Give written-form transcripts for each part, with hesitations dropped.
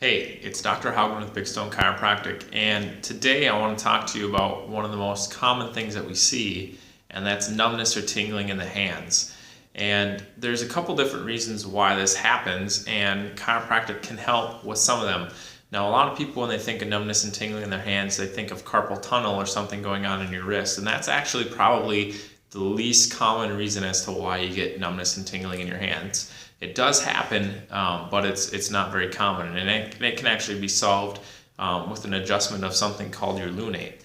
Hey, it's Dr. Haugen with Big Stone Chiropractic, and today I want to talk to you about one of the most common things that we see, and that's numbness or tingling in the hands. And there's a couple different reasons why this happens, and chiropractic can help with some of them. Now, a lot of people, when they think of numbness and tingling in their hands, they think of carpal tunnel or something going on in your wrist, and that's actually probably the least common reason as to why you get numbness and tingling in your hands. It does happen, but it's not very common, and it can actually be solved with an adjustment of something called your lunate.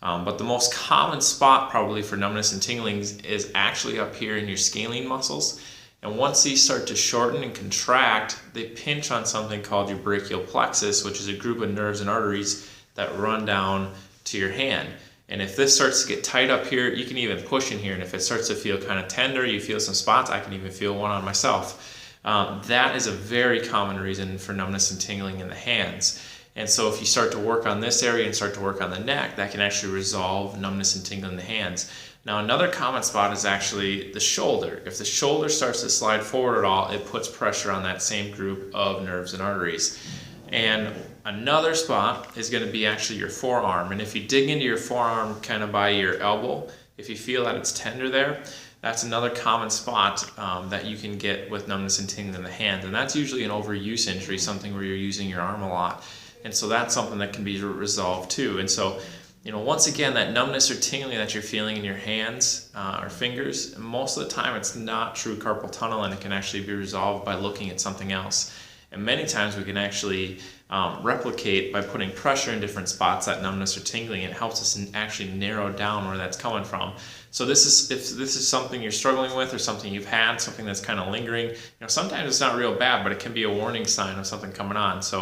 But the most common spot probably for numbness and tingling is actually up here in your scalene muscles. And once these start to shorten and contract, they pinch on something called your brachial plexus, which is a group of nerves and arteries that run down to your hand. And if this starts to get tight up here, you can even push in here. And if it starts to feel kind of tender, you feel some spots, I can even feel one on myself. That is a very common reason for numbness and tingling in the hands. And so if you start to work on this area and start to work on the neck, that can actually resolve numbness and tingling in the hands. Now, another common spot is actually the shoulder. If the shoulder starts to slide forward at all, it puts pressure on that same group of nerves and arteries. And another spot is going to be actually your forearm. And if you dig into your forearm kind of by your elbow, if you feel that it's tender there, that's another common spot that you can get with numbness and tingling in the hand. And that's usually an overuse injury, something where you're using your arm a lot. And so that's something that can be resolved too. And so, once again, that numbness or tingling that you're feeling in your hands or fingers, most of the time it's not true carpal tunnel, and it can actually be resolved by looking at something else. And many times we can actually replicate by putting pressure in different spots that numbness or tingling. It helps us actually narrow down where that's coming from. So if this is something you're struggling with or something you've had, something that's kind of lingering, sometimes it's not real bad, but it can be a warning sign of something coming on. So